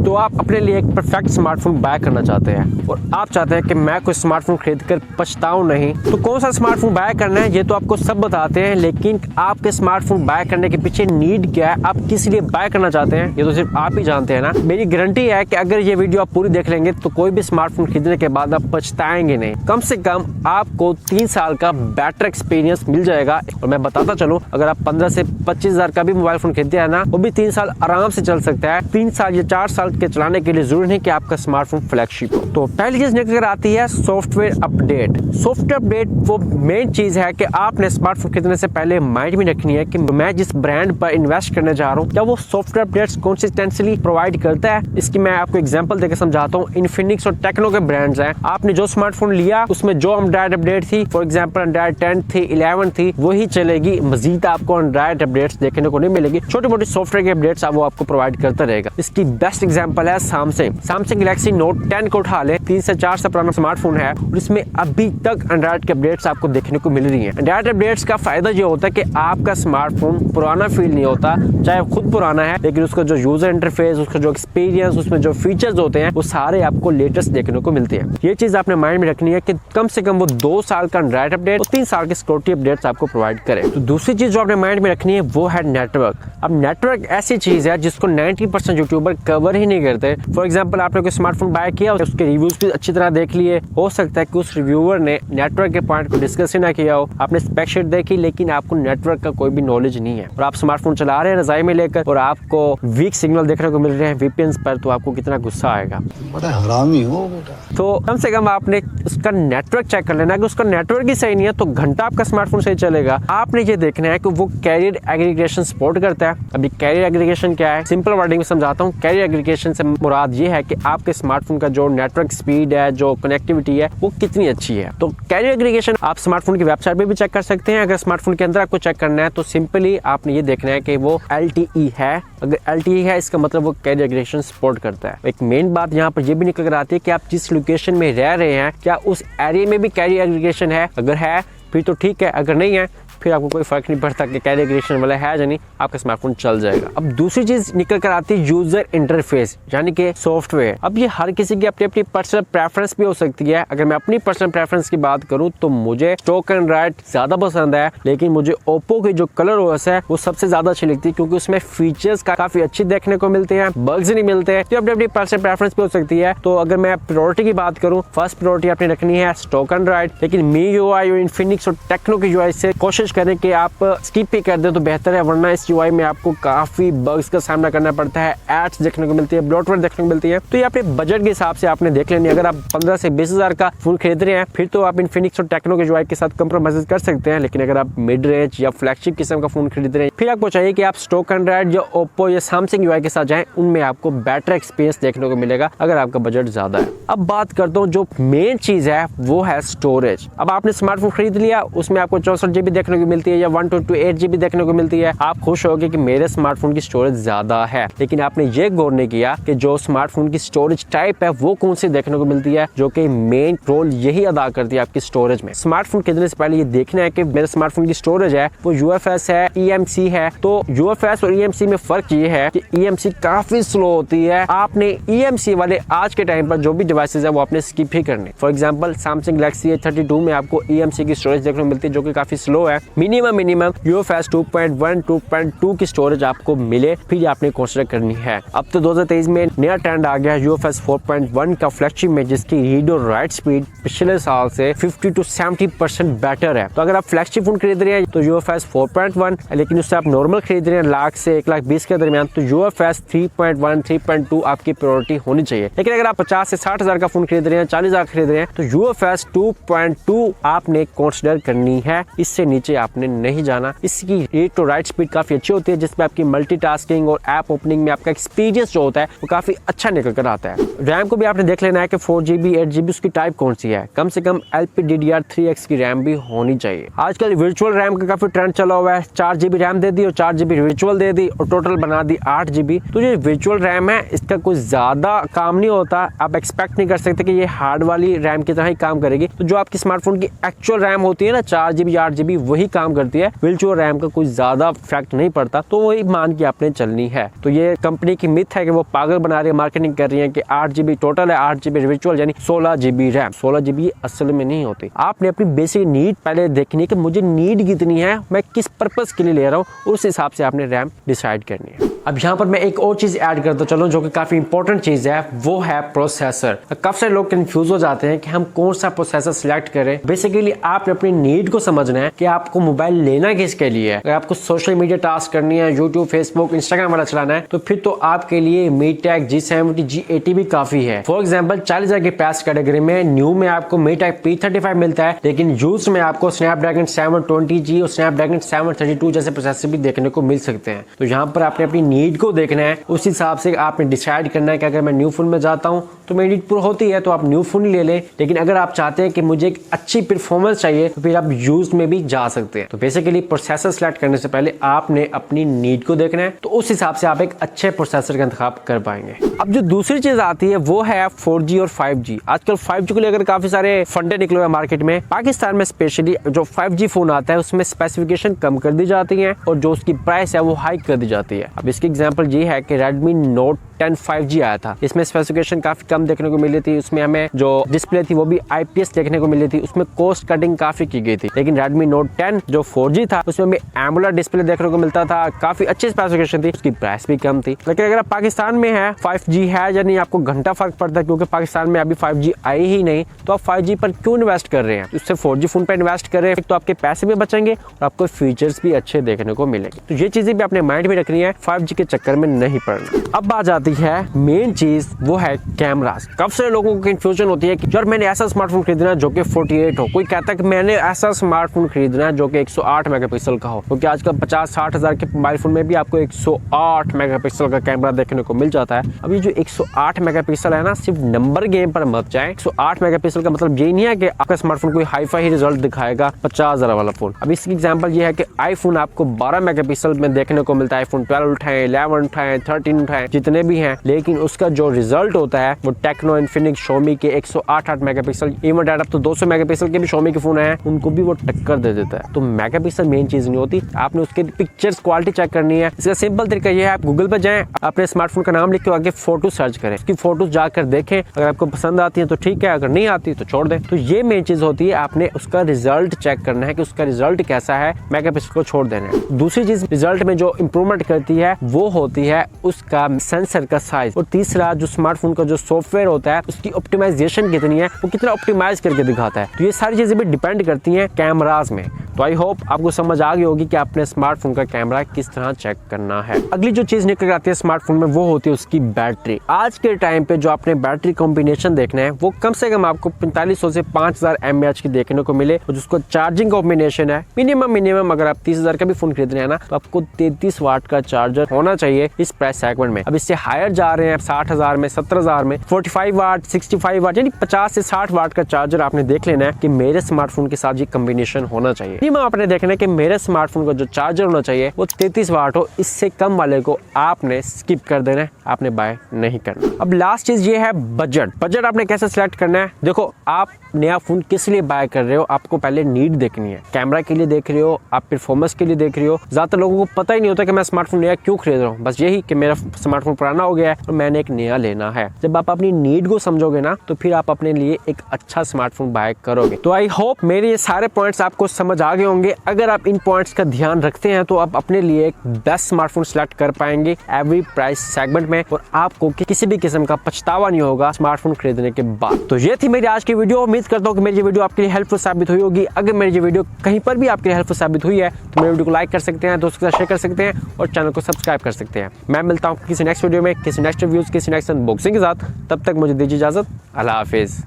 तो आप अपने लिए एक परफेक्ट स्मार्टफोन बाय करना चाहते हैं और आप चाहते हैं कि मैं कोई स्मार्टफोन खरीदकर पछताऊं नहीं, तो कौन सा स्मार्टफोन बाय करना है ये तो आपको सब बताते हैं, लेकिन आपके स्मार्टफोन बाय करने के पीछे नीड क्या है, आप किस लिए बाय करना चाहते हैं, ये तो सिर्फ आप ही जानते हैं ना। मेरी गारंटी है कि अगर ये वीडियो आप पूरी देख लेंगे तो कोई भी स्मार्टफोन खरीदने के बाद आप पछताएंगे नहीं। कम से कम आपको 3 साल का बेटर एक्सपीरियंस मिल जाएगा। और मैं बताता चलूं, अगर आप 15 से 25 हजार का भी मोबाइल फोन खरीदते हैं ना, वो भी 3 साल आराम से चल सकता है। 3 साल या 4 साल के चलाने के लिए जरूरी नहीं कि आपका स्मार्टफोन फ्लैगशिप हो। तो पहली चीज निकल कर आती है सॉफ्टवेयर अपडेट। सॉफ्टवेयर अपडेट वो मेन चीज है कि आपने स्मार्टफोन खरीदने से पहले माइंड में रखनी है कि मैं जिस ब्रांड पर इन्वेस्ट करने जा रहा हूँ क्या वो सॉफ्टवेयर अपडेट्स कंसिस्टेंटली प्रोवाइड करता है। इसकी मैं आपको एग्जांपल देकर समझाता हूँ। इन्फिनिक्स और टेक्नो के ब्रांड्स हैं, आपने जो स्मार्टफोन लिया उसमें जो एंड्रॉइड अपडेट थी, फॉर एग्जांपल एंड्रॉइड 10 थी, 11 थी, वही चलेगी। मजीद आपको एंड्रॉइड अपडेट्स देखने को नहीं मिलेगी। छोटी मोटी सॉफ्टवेयर के अपडेट्स वो आपको प्रोवाइड करता रहेगा। इसकी बेस्ट एग्जांपल है सैमसंग गैलेक्सी नोट 10 को उठा ले, 3 से 4 साल पुराना स्मार्टफोन है और इसमें अभी तक एंड्रॉइड के अपडेट्स आपको देखने को मिल रही है। एंड्रॉइड अपडेट्स का फायदा ये होता है कि आपका स्मार्टफोन पुराना फील नहीं होता, चाहे खुद पुराना है, लेकिन उसका जो यूजर इंटरफेस, उसका जो एक्सपीरियंस, उसमें जो फीचर्स होते हैं वो सारे आपको लेटेस्ट देखने को मिलते हैं। ये चीज आपने माइंड में रखनी है कि कम से कम वो 2 साल का एंड्रॉइड अपडेट और 3 साल के सिक्योरिटी अपडेट्स आपको प्रोवाइड करे। तो दूसरी चीज जो आपने माइंड में रखनी है वो है नेटवर्क। अब नेटवर्क ऐसी चीज है जिसको 90% यूट्यूबर कवर ही नहीं करते। फॉर एग्जांपल आपने कोई स्मार्टफोन बाय किया, उसके रिव्यूज भी अच्छी तरह देख लिए, हो सकता है कि उस रिव्यूअर ने नेटवर्क के पॉइंट को डिस्कस ही ना किया हो, आपने स्पेक शीट देखी लेकिन आपको नेटवर्क का कोई भी नॉलेज नहीं है और आप स्मार्टफोन चला रहे हैं रजाई में लेकर और आपको वीक सिग्नल देखने को मिल रहे हैं वीपीएन पर, तो आपको कितना गुस्सा आएगा। बड़ा हरामी हो बेटा। तो कम से कम आपने उसका नेटवर्क चेक कर लेना है कि उसका नेटवर्क ही सही नहीं है तो घंटा आपका स्मार्टफोन सही चलेगा। आपने ये देखना है कि वो कैरियर एग्रीगेशन सपोर्ट करता है। अभी कैरियर एग्रीगेशन क्या है, सिंपल वर्डिंग में समझाता हूँ। कैरियर एग्रीगेशन से मुराद ये है कि आपके स्मार्टफोन का जो नेटवर्क स्पीड है, जो कनेक्टिविटी है, वो कितनी अच्छी है। तो कैरियर एग्रीगेशन आप स्मार्टफोन की वेबसाइट पे भी चेक कर सकते हैं। अगर स्मार्टफोन के अंदर आपको चेक करना है तो सिंपली आपने ये देखना है कि वो LTE है। अगर LTE है इसका मतलब वो कैरियर एग्रीगेशन सपोर्ट करता है। एक मेन बात यहाँ पर ये भी निकल कर आती है कि आप जिस लोकेशन में रह रहे हैं क्या उस एरिया में भी कैरियर एग्रीगेशन है। अगर है फिर तो ठीक है, अगर नहीं है फिर आपको कोई फर्क नहीं पड़ता कि कैरियर एग्रीगेशन वाला है या नहीं, आपका स्मार्टफोन चल जाएगा। अब दूसरी चीज निकल कर आती है यूजर इंटरफेस यानी कि सॉफ्टवेयर। अब ये हर किसी की अपनी अपनी पर्सनल प्रेफरेंस भी हो सकती है। अगर मैं अपनी पर्सनल प्रेफरेंस की बात करूं तो मुझे स्टॉक एंड्रॉइड ज्यादा पसंद है, लेकिन मुझे ओप्पो की जो कलर ओएस है वो सबसे ज्यादा अच्छी लगती है क्योंकि उसमें फीचर्स काफी अच्छे देखने को मिलते हैं, बग्स नहीं मिलते हैं। तो अपनी अपनी पर्सनल प्रेफरेंस भी हो सकती है। तो अगर मैं प्रायोरिटी की बात करूँ, फर्स्ट प्रायोरिटी आपने रखनी है स्टॉक एंड्रॉइड, लेकिन MIUI और इन्फिनिक्स और टेक्नो की यूआई से कोशिश करें कि आप स्किप ही कर दें तो बेहतर है, वरना इस यूआई में आपको काफी बग्स का सामना करना पड़ता है, एड्स देखने को मिलती है, ब्लोटवेयर देखने को मिलती है। तो ये अपने बजट के हिसाब से आपने देख लेनी है। अगर आप 15 से 20 हजार का फोन खरीद रहे हैं फिर तो आप इन्फिनिक्स और टेक्नो के यूआई के साथ कंप्रोमाइज कर सकते हैं, लेकिन अगर आप मिड रेंज या फ्लैगशिप किस्म का फोन खरीद रहे हैं फिर आपको चाहिए कि आप स्टॉक एंड्रॉइड या ओप्पो या सैमसंग यूआई के साथ जाएं, उनमें आपको बेटर एक्सपीरियंस देखने को मिलेगा अगर आपका बजट ज्यादा है। अब बात करता हूँ जो मेन चीज है वो है स्टोरेज। अब आपने स्मार्टफोन खरीद लिया, उसमें आपको 64 GB देखने को मिलती है या 128 GB देखने को मिलती है। आप खुश होगे कि मेरे स्मार्टफोन की स्टोरेज ज्यादा है, लेकिन आपने ये गौर नहीं किया कि जो स्मार्टफोन की स्टोरेज टाइप है वो कौन सी देखने को मिलती है, जो कि मेन रोल यही अदा करती है आपकी स्टोरेज में। स्मार्टफोन खरीदने से पहले ये देखना है कि मेरे स्मार्टफोन की स्टोरेज है वो UFS है, EMC है। तो UFS और EMC में फर्क ये है कि EMC काफी स्लो होती है। आपने EMC वाले आज के टाइम पर जो भी डिवाइसेज है वो आपने स्किप ही करने। For example Samsung Galaxy A32 में आपको EMC की स्टोरेज देखने को मिलती है जो कि काफी स्लो है। मिनिमम UFS 2.1 2.2 की स्टोरेज आपको मिले फिर आपने कंसीडर करनी है। अब तो 2023 में नया ट्रेंड आ गया UFS 4.1 का फ्लैगशिप में, जिसकी रीड और राइट स्पीड पिछले साल से 50 to 70% बेटर है। तो अगर आप फ्लैगशिप फोन खरीद रहे हैं तो UFS 4.1, लेकिन उससे आप नॉर्मल खरीद रहे हैं लाख से 1,20,000 के दरमियान तो UFS 3.1 3.2 आपकी प्रायोरिटी होनी चाहिए। लेकिन अगर आप 50 से 60 हजार का फोन खरीद रहे हैं, 40 हजार खरीद रहे हैं तो UFS 2.2 आपने कंसीडर करनी है, इससे नीचे आपने नहीं जाना। इसकी रीड टू राइट स्पीड काफी अच्छी होती है जिसमें आपकी मल्टीटास्किंग और ऐप ओपनिंग में आपका एक्सपीरियंस जो होता है वो काफी अच्छा निकल कर आता है। रैम को भी आपने देख लेना है कि 4GB 8GB उसकी टाइप कौन सी है। कम से कम LPDDR3X की रैम भी होनी चाहिए। आजकल वर्चुअल रैम का काफी ट्रेंड चला हुआ है, 4GB रैम दे दी और 4GB वर्चुअल दे दी और टोटल बना दी 8GB। तो ये वर्चुअल रैम है इसका कोई ज्यादा काम नहीं होता, आप एक्सपेक्ट नहीं कर सकते कि ये हार्ड वाली रैम की तरह ही काम करेगी। तो जो आपकी स्मार्टफोन की एक्चुअल रैम होती है ना 4GB 8GB वही सही काम करती है, व्हील और रैम का कोई ज्यादा इफेक्ट नहीं पड़ता, तो वही मान के आपने चलनी है। तो ये कंपनी की मिथ है कि वो पागल बना रही है, मार्केटिंग कर रही है कि 8 GB टोटल है, 8 GB वर्चुअल यानी 16 GB रैम। 16 GB असल में नहीं होती। आपने अपनी बेसिक नीड पहले देखनी है कि मुझे नीड कितनी है, मैं किस पर्पस के लिए ले रहा हूँ, उस हिसाब से आपने रैम डिसाइड करनी है। अब यहाँ पर मैं एक और चीज ऐड करता चलो जो कि काफी इंपॉर्टेंट चीज है, वो है प्रोसेसर। काफी सारे लोग कंफ्यूज हो जाते हैं कि हम कौन सा प्रोसेसर सिलेक्ट करें। बेसिकली आपने अपनी नीड को समझना है कि आपको मोबाइल लेना किसके लिए है। अगर आपको सोशल मीडिया टास्क करनी है, यूट्यूब, फेसबुक, इंस्टाग्राम वाला चलाना है, तो फिर तो आपके लिए मीटेक G70, G80 भी काफी है। फॉर एग्जाम्पल 40,000 की प्राइस कैटेगरी में न्यू में आपको मीटेक P35 मिलता है, लेकिन यूज में आपको स्नैपड्रैगन 720G और स्नैपड्रैगन 732 जैसे प्रोसेसर भी देखने को मिल सकते हैं। तो यहाँ पर आपने अपनी नीड को देखना है, उस हिसाब से आपने डिसाइड करना है कि अगर मैं न्यू फोन में जाता हूँ तो मेरी नीड पूरी होती है तो आप न्यू फोन ले लें, लेकिन अगर आप चाहते हैं कि मुझे एक अच्छी परफॉर्मेंस चाहिए तो फिर आप यूज में भी जा सकते हैं। तो बेसिकली प्रोसेसर सेलेक्ट करने से पहले आपने अपनी नीड को देखना है, तो उस हिसाब से आप एक अच्छे प्रोसेसर का इंतखाब कर पाएंगे। अब जो दूसरी चीज आती है वो है 4G और 5G। आजकल 5G को लेकर काफी सारे फंडे निकले हुए मार्केट में। पाकिस्तान में स्पेशली जो 5G फोन आता है उसमें स्पेसिफिकेशन कम कर दी जाती है और जो उसकी प्राइस है वो हाई कर दी जाती है। अब इसकी एग्जांपल ये है कि Redmi Note 10 5G आया था, इसमें स्पेसिफिकेशन काफी कम देखने को मिली थी, उसमें हमें जो डिस्प्ले थी वो भी IPS देखने को मिली थी, उसमें कॉस्ट कटिंग काफी की गई थी। लेकिन Redmi Note 10 जो 4G था उसमें भी AMOLED डिस्प्ले देखने को मिलता था, काफी अच्छी स्पेसिफिकेशन थी, उसकी प्राइस भी कम थी। लेकिन अगर आप पाकिस्तान में है 5G है यानी आपको घंटा फर्क पड़ता है, क्योंकि पाकिस्तान में अभी 5G आई ही नहीं, तो आप 5G पर क्यों इन्वेस्ट कर रहे हैं? उससे 4G फोन पर इन्वेस्ट कर रहे हैं तो आपके पैसे भी बचेंगे और आपको फीचर्स भी अच्छे देखने को मिलेंगे। तो ये चीजें भी अपने माइंड में रखनी है, 5G के चक्कर में नहीं पड़ना। अब बात आती है मेन चीज, वो है कैमरास। काफी सारे लोगों को कंफ्यूजन होती है कि यार मैंने ऐसा स्मार्टफोन खरीदना है जो कि 48 हो, कोई कहता है कि मैंने ऐसा स्मार्टफोन खरीदना है जो कि 108 मेगापिक्सल का हो, क्योंकि आजकल 50-60 हजार के मोबाइल फोन में भी आपको 108 मेगापिक्सल का कैमरा देखने को मिल जाता है। अभी जो 108 मेगापिक्सल है ना, सिर्फ नंबर गेम पर मत जाए। 108 मेगापिक्सल का मतलब ये नहीं है कि आपका स्मार्टफोन कोई हाई-फाई रिजल्ट दिखाएगा 50,000 वाला फोन। अब इसकी एग्जांपल ये है कि आईफोन आपको 12 मेगापिक्सल में देखने को मिलता है, आईफोन 12 उठाएं, 11 उठाएं, 13 उठाएं, जितने भी हैं, लेकिन उसका जो रिजल्ट होता है वो टेक्नो, इन्फिनिक्स, शोमी के 108 मेगापिक्सल, इवन डेट अब तो 200 मेगापिक्सल के भी शोमी के फोन हैं, उनको भी वो टक्कर दे देता है। तो मेगापिक्सल मेन चीज नहीं होती, आपने उसके पिक्चर्स क्वालिटी चेक करनी है। इसका सिंपल तरीका ये है, आप गूगल पर जाएं, अपने स्मार्टफोन का नाम लिख के आगे फोटो सर्च करें, उसकी फोटो जाकर देखें, अगर आपको पसंद आती है तो ठीक है, अगर नहीं आती तो छोड़ दें। तो ये मेन चीज होती है, आपने उसका रिजल्ट चेक करना है कि उसका रिजल्ट कैसा है, मेगापिक्सल को छोड़ देना है। दूसरी चीज रिजल्ट में जो इंप्रूवमेंट करती है वो होती है उसका सेंसर का साइज, और तीसरा जो स्मार्टफोन का जो सॉफ्टवेयर होता है उसकी ऑप्टिमाइजेशन कितनी है, वो कितना ऑप्टिमाइज करके दिखाता है। तो ये सारी चीजें भी डिपेंड करती हैं कैमरास में। तो आई होप आपको समझ आ गई होगी कि आपने स्मार्टफोन का कैमरा किस तरह चेक करना है। अगली जो चीज निकल आती है स्मार्टफोन में वो होती है उसकी बैटरी। आज के टाइम पे जो आपने बैटरी कॉम्बिनेशन देखना है वो कम से कम आपको 4500 से 5000 mAh की देखने को मिले, और जिसको चार्जिंग कॉम्बिनेशन है मिनिमम अगर आप 30,000 का भी फोन खरीद रहे हैं ना, तो आपको 33 वाट का चार्जर होना चाहिए इस प्राइस सेगमेंट में। अब इससे हायर जा रहे हैं 60,000 में, 70,000 में 45 वाट, 65 वाट यानी 50 से 60 वाट का चार्जर आपने देख लेना है कि मेरे स्मार्टफोन के साथ ये कॉम्बिनेशन होना चाहिए। आपने देखना है कि मेरे स्मार्टफोन का जो चार्जर होना चाहिए वो 33 वाट हो, इससे कम वाले को आपने स्किप कर देना है, आपने बाय नहीं करना। अब लास्ट चीज ये है बजट आपने कैसे सिलेक्ट करना है। देखो, आप नया फोन किस लिए बाय कर रहे हो, आपको पहले नीड देखनी है। कैमरा के लिए देख रहे हो, आप परफॉर्मेंस के लिए देख रहे हो। ज्यादातर लोगों को पता ही नहीं होता कि मैं स्मार्टफोन नया क्यों खरीद रहा हूँ, बस यही कि मेरा स्मार्टफोन पुराना हो गया है और मैंने एक नया लेना है। जब आप अपनी नीड को समझोगे ना, तो फिर आप अपने लिए एक अच्छा स्मार्टफोन बाय करोगे। तो आई होप मेरे ये सारे पॉइंट्स आपको समझ आ गए होंगे। अगर आप इन पॉइंट्स का ध्यान रखते हैं तो आप अपने लिए एक बेस्ट स्मार्टफोन सिलेक्ट कर पाएंगे एवरी प्राइस सेगमेंट में, और आपको किसी भी किस्म का पछतावा नहीं होगा स्मार्टफोन खरीदने के बाद। तो ये थी मेरी आज की वीडियो। उम्मीद करता हूँ कि मेरी ये वीडियो आपके लिए हेल्पफुल साबित हुई होगी। अगर मेरी ये वीडियो कहीं पर भी आपके लिए हेल्पफुल साबित हुई है तो मेरे वीडियो को लाइक कर सकते हैं, दोस्तों के साथ शेयर कर सकते हैं और चैनल को सब्सक्राइब कर सकते हैं। मैं मिलता हूँ किसी नेक्स्ट वीडियो में, किसी नेक्स्ट रिव्यूज, किसी नेक्स्ट अनबॉक्सिंग के साथ। तब तक मुझे दीजिए इजाजत। अल्लाह हाफिज।